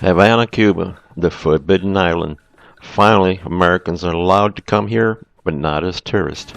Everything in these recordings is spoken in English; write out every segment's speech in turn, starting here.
Havana, Cuba, the forbidden island. Finally, Americans are allowed to come here, but not as tourists.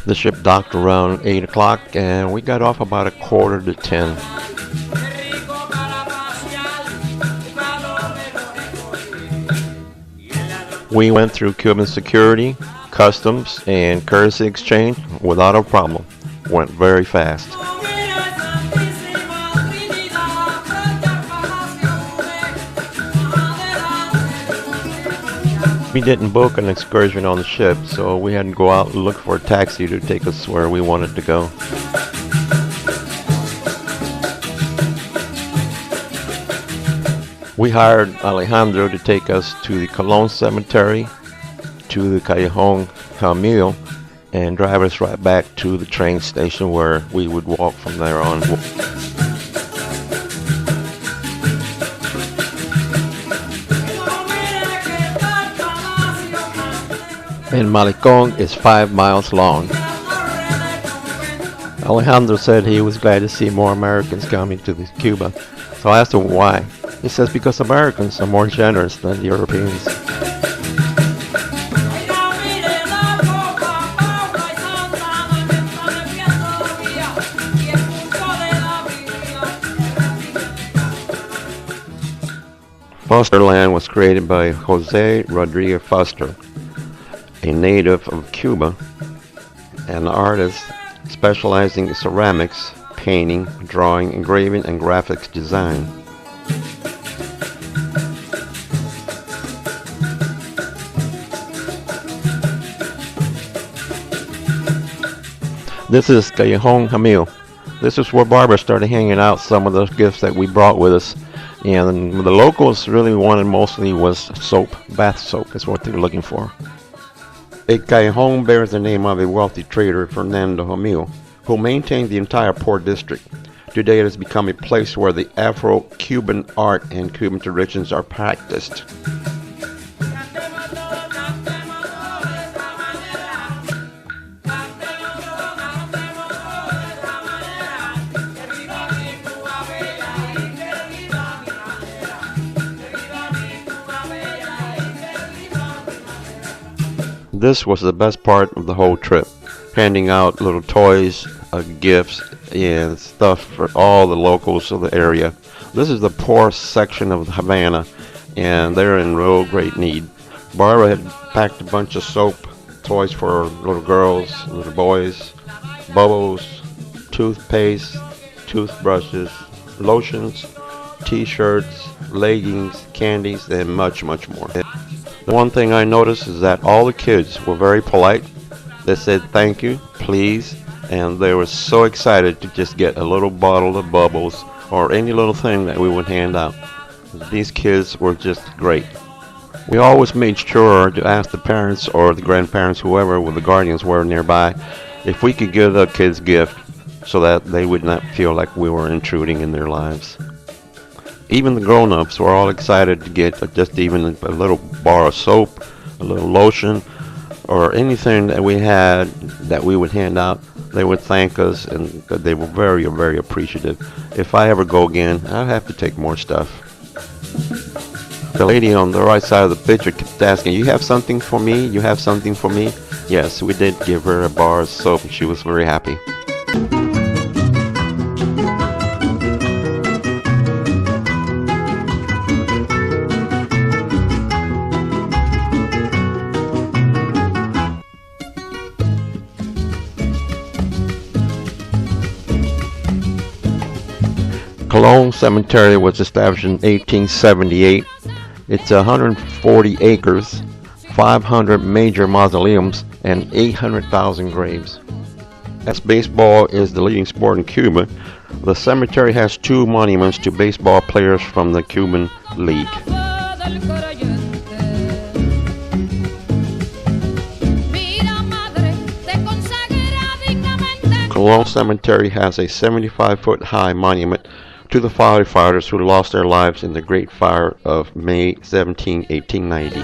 The ship docked around 8 o'clock, and we got off about a quarter to 10. We went through Cuban security, customs, and currency exchange without a problem. Went very fast. We didn't book an excursion on the ship, so we had to go out and look for a taxi to take us where we wanted to go. We hired Alejandro to take us to the Colón Cemetery, to the Callejón Jamil, and drive us right back to the train station where we would walk from there on. And Malecón is 5 miles long. Alejandro said he was glad to see more Americans coming to Cuba. So I asked him why. He says because Americans are more generous than the Europeans. Foster land was created by Jose Rodriguez Foster, a native of Cuba, an artist specializing in ceramics, painting, drawing, engraving, and graphics design. This is Callejón Jamil. This is where Barbara started hanging out some of the gifts that we brought with us. And the locals really wanted mostly was soap, bath soap is what they're looking for. A callejón bears the name of a wealthy trader, Fernando Jamil, who maintained the entire poor district. Today it has become a place where the Afro-Cuban art and Cuban traditions are practiced. This was the best part of the whole trip, handing out little toys, gifts, and stuff for all the locals of the area. This is the poor section of Havana, and they're in real great need. Barbara had packed a bunch of soap, toys for little girls, little boys, bubbles, toothpaste, toothbrushes, lotions, t-shirts, leggings, candies, and much, much more. The one thing I noticed is that all the kids were very polite. They said thank you, please, and they were so excited to just get a little bottle of bubbles or any little thing that we would hand out. These kids were just great. We always made sure to ask the parents or the grandparents, whoever the guardians were nearby, if we could give the kids gift so that they would not feel like we were intruding in their lives. Even the grown-ups were all excited to get just even a little bar of soap, a little lotion, or anything that we had that we would hand out. They would thank us, and they were very, very appreciative. If I ever go again, I'll have to take more stuff. The lady on the right side of the picture kept asking, "You have something for me? You have something for me?" Yes, we did give her a bar of soap, and she was very happy. Colón Cemetery was established in 1878. It's 140 acres, 500 major mausoleums, and 800,000 graves. As baseball is the leading sport in Cuba, the cemetery has 2 monuments to baseball players from the Cuban League. Colón Cemetery has a 75-foot high monument to the firefighters who lost their lives in the Great Fire of May 17, 1890.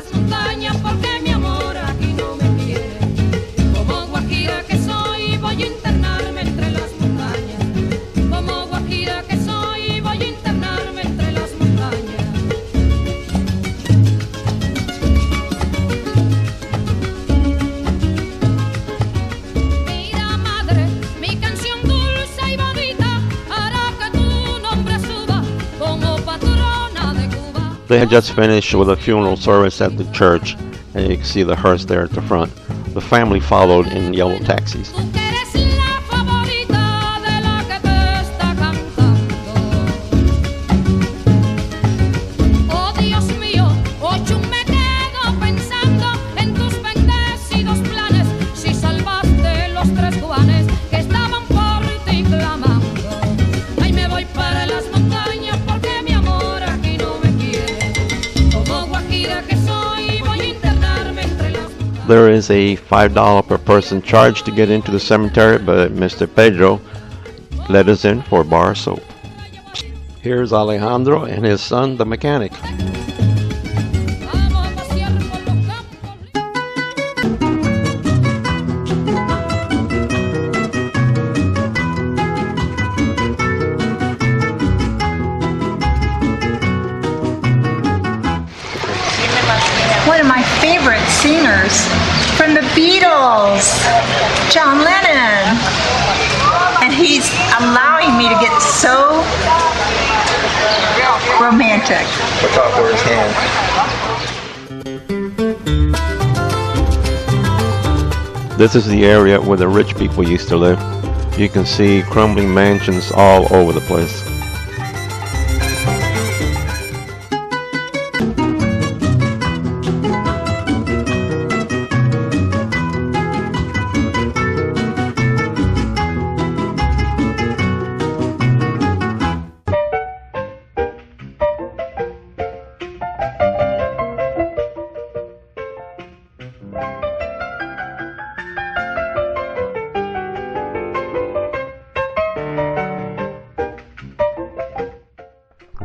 They had just finished with a funeral service at the church, and you can see the hearse there at the front. The family followed in yellow taxis. There is a $5 per person charge to get into the cemetery, but Mr. Pedro let us in for bar of soap. Here's Alejandro and his son, the mechanic. One of my favorite singers from the Beatles, John Lennon. And he's allowing me to get so romantic. What's off for his hand? This is the area where the rich people used to live. You can see crumbling mansions all over the place.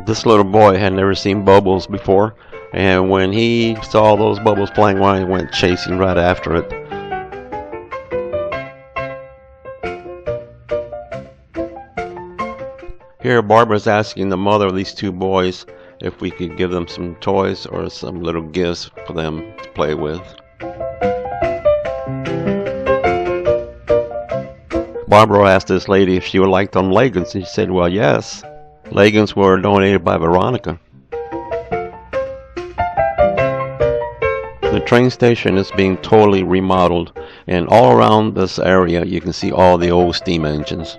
This little boy had never seen bubbles before, and when he saw those bubbles flying around, he went chasing right after it. Here Barbara's asking the mother of these two boys if we could give them some toys or some little gifts for them to play with. Barbara asked this lady if she would like them leggings, and she said, well, yes. Leggings were donated by Veronica. The train station is being totally remodeled, and all around this area you can see all the old steam engines.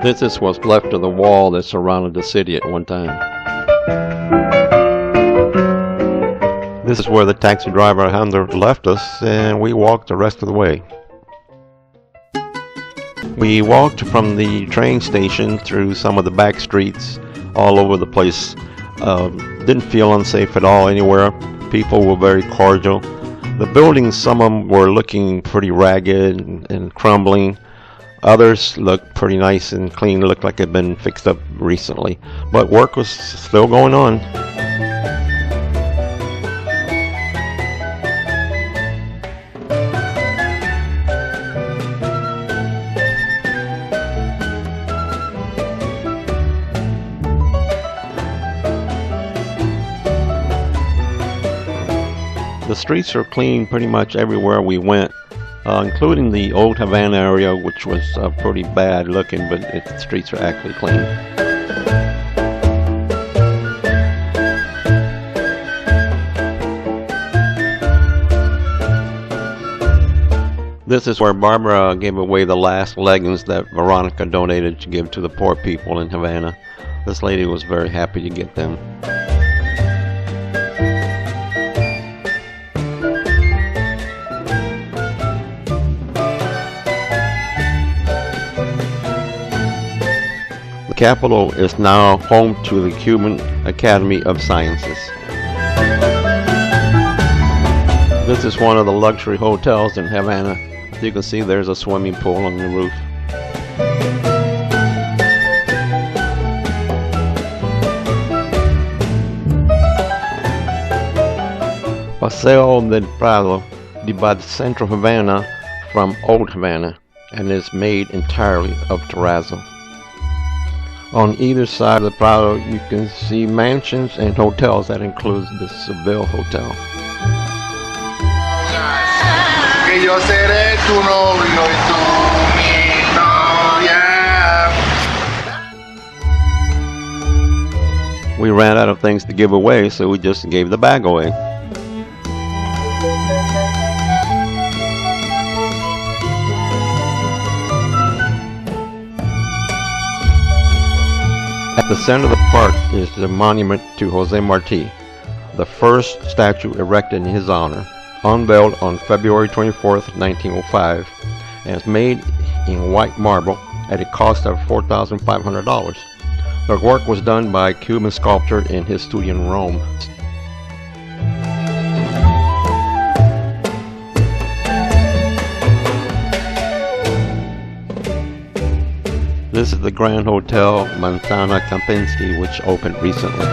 This is what's left of the wall that surrounded the city at one time. This is where the taxi driver Alejandro left us, and we walked the rest of the way. We walked from the train station through some of the back streets all over the place. Didn't feel unsafe at all anywhere. People were very cordial. The buildings, some of them were looking pretty ragged and crumbling. Others looked pretty nice and clean, looked like they'd been fixed up recently. But work was still going on. The streets are clean pretty much everywhere we went. Including the old Havana area, which was pretty bad looking, but the streets are actually clean. This is where Barbara gave away the last leggings that Veronica donated to give to the poor people in Havana. This lady was very happy to get them. The capital is now home to the Cuban Academy of Sciences. This is one of the luxury hotels in Havana. As you can see, there's a swimming pool on the roof. Paseo del Prado divides central Havana from old Havana and is made entirely of terrazzo. On either side of the Prado, you can see mansions and hotels. That includes the Seville Hotel. Que yo seré tu novio y tú mi novia. We ran out of things to give away, so we just gave the bag away. At the center of the park is the monument to Jose Marti, the first statue erected in his honor, unveiled on February 24th, 1905, and is made in white marble at a cost of $4,500. The work was done by a Cuban sculptor in his studio in Rome. This is the Grand Hotel Manzana Kempinski, which opened recently.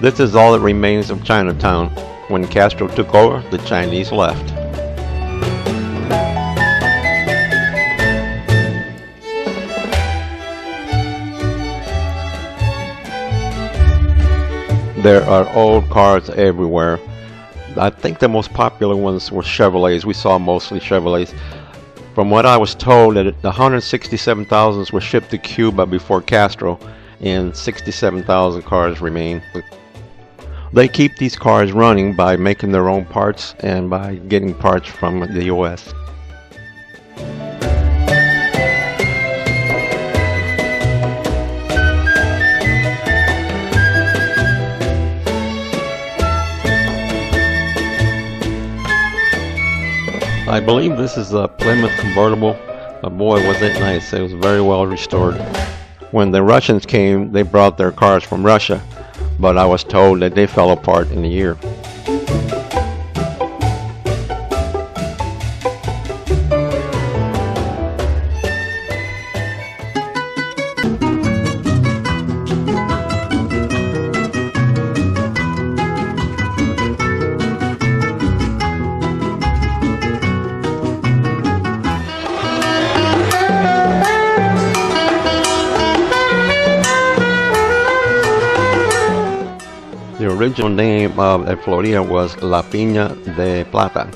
This is all that remains of Chinatown. When Castro took over, the Chinese left. There are old cars everywhere. I think the most popular ones were Chevrolets. We saw mostly Chevrolets. From what I was told, that the 167,000 were shipped to Cuba before Castro, and 67,000 cars remain. They keep these cars running by making their own parts and by getting parts from the US. I believe this is a Plymouth convertible. Boy, was it nice. It was very well restored. When the Russians came, they brought their cars from Russia, but I was told that they fell apart in a year. The original name of El Florida was La Piña de Plata.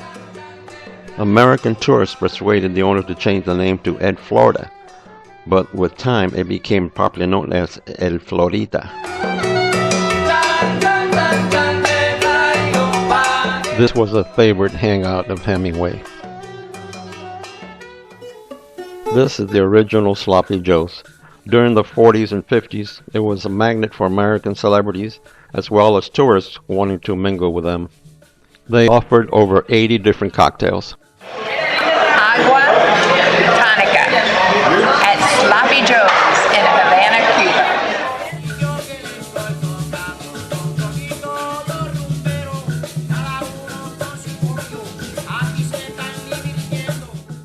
American tourists persuaded the owner to change the name to Ed Florida, but with time it became popularly known as El Florita. This was a favorite hangout of Hemingway. This is the original Sloppy Joe's. During the 40s and 50s, it was a magnet for American celebrities as well as tourists wanting to mingle with them. They offered over 80 different cocktails. Agua Tonica at Sloppy Joe's in Havana,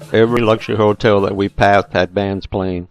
Cuba. Every luxury hotel that we passed had bands playing.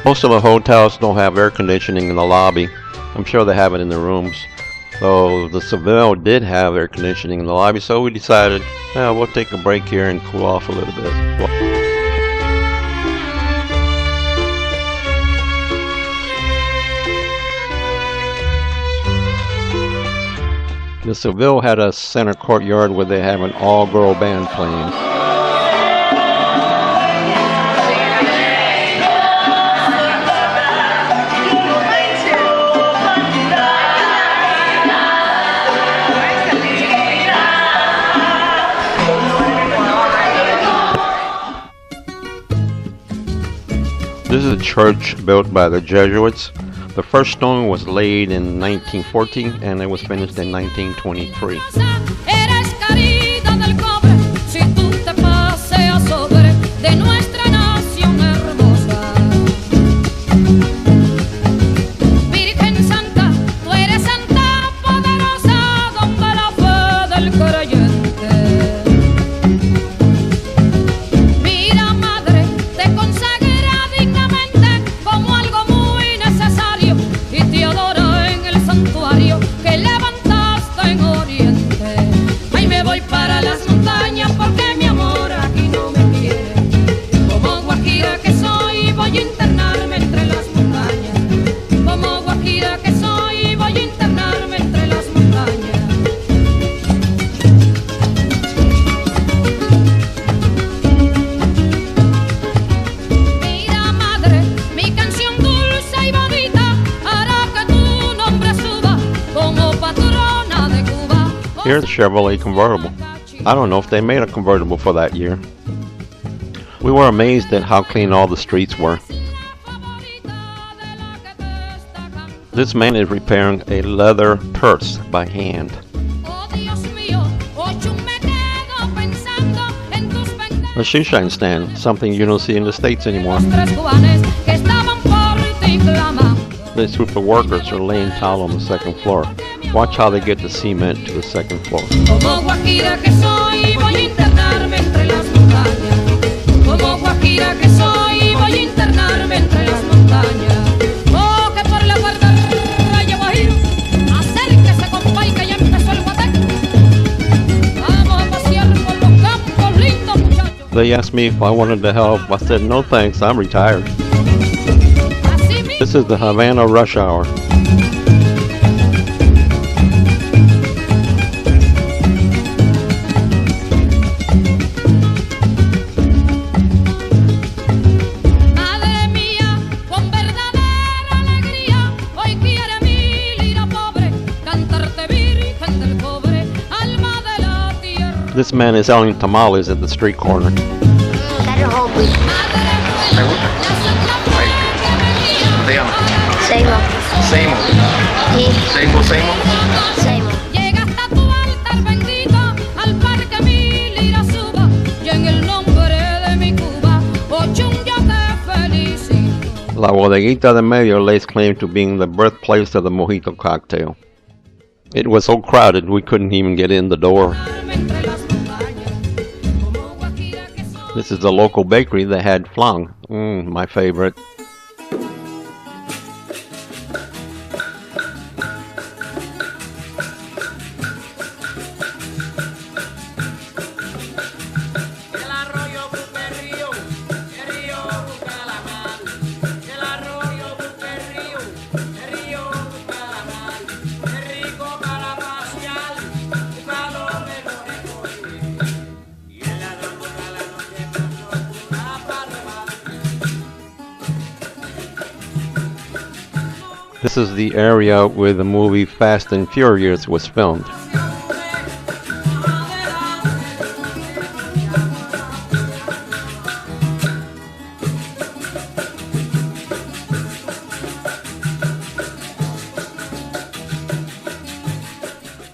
Most of the hotels don't have air conditioning in the lobby. I'm sure they have it in the rooms. So the Seville did have air conditioning in the lobby, so we decided, we'll take a break here and cool off a little bit. The Seville had a center courtyard where they have an all-girl band playing. This is a church built by the Jesuits. The first stone was laid in 1914 and it was finished in 1923. Eres carita del cobre, si tú te paseas sobre de nuestra nación hermosa. Virgen Santa, tú eres santa poderosa, donde la fe del creyente. Vida madre, te consagra dignamente como algo muy necesario y te adora en el santuario que levantaste en Oriente. Ay, me voy para las montañas porque mi amor aquí no me quiere. Como guajira que soy, voy a internarme entre las montañas. Como guajira que soy, voy a internarme entre las montañas. Mira madre, mi canción dulce y bonita hará que tu nombre suba como patrona de Cuba. Here's a Chevrolet convertible. I don't know if they made a convertible for that year. We were amazed at how clean all the streets were. This man is repairing a leather purse by hand. Oh Dios mío, ocho me quedo pensando en tus A shoe shine stand, something you don't see in the States anymore. tres cubanes que estaban por ti clamando. This group of workers are laying tile on the second floor. Watch how they get the cement to the second floor. Como guajira que soy, voy a internarme entre las montañas. Como guajira que soy, voy a internarme entre las montañas. Oh, que por la guarda raya guajiro, acérquese compay que ya empezó el guateque. Vamos a pasear por los campos lindos muchachos. They asked me if I wanted to help. I said, no thanks, I'm retired. Así mismo. This is the Havana rush hour. Madre mía, con verdadera alegría, hoy quiere mi lira pobre cantarte virgen del cobre, alma de la tierra. This man is selling tamales at the street corner. Better hold me. ¿Te gusta? ¿Cómo te llamas? Seymour. Seymour. Sí, Seymour. Seymour. Llega hasta tu altar bendito, al parque mi lira suba, y en el nombre de mi Cuba, Ochun yo te felicito. La Bodeguita de Medio lays claim to being the birthplace of the mojito cocktail. It was so crowded we couldn't even get in the door. Entre las montañas, como guajira que soy. This is the local bakery that had flan. My favorite. El arroyo busca el río busca la mar. El arroyo busca el río busca la mar. Es rico para pasear, busca lo mejor escoger. Y el ladrón busca la noche nocturna para robar. This is the area where the movie Fast and Furious was filmed.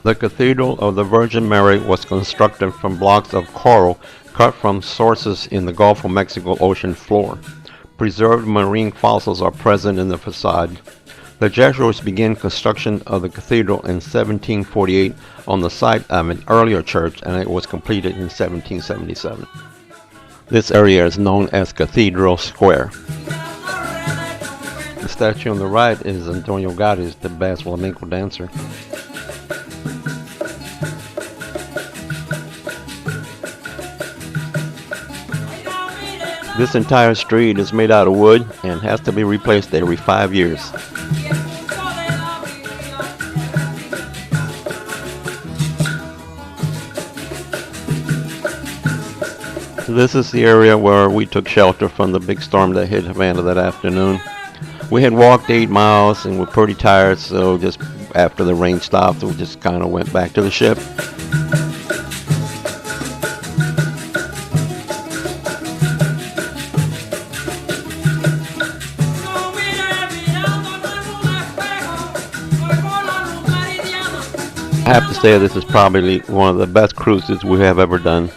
The Cathedral of the Virgin Mary was constructed from blocks of coral cut from sources in the Gulf of Mexico ocean floor. Preserved marine fossils are present in the facade. The Jesuits began construction of the cathedral in 1748 on the site of an earlier church, and it was completed in 1777. This area is known as Cathedral Square. The statue on the right is Antonio Garis, the best flamenco dancer. This entire street is made out of wood and has to be replaced every 5 years. This is the area where we took shelter from the big storm that hit Havana that afternoon. We had walked 8 miles and were pretty tired, so just after the rain stopped, we just kind of went back to the ship. I have to say this is probably one of the best cruises we have ever done.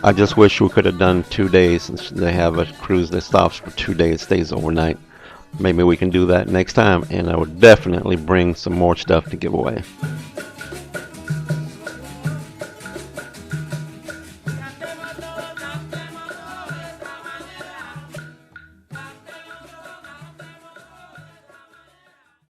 I just wish we could have done 2 days since they have a cruise that stops for 2 days, stays overnight. Maybe we can do that next time, and I would definitely bring some more stuff to give away.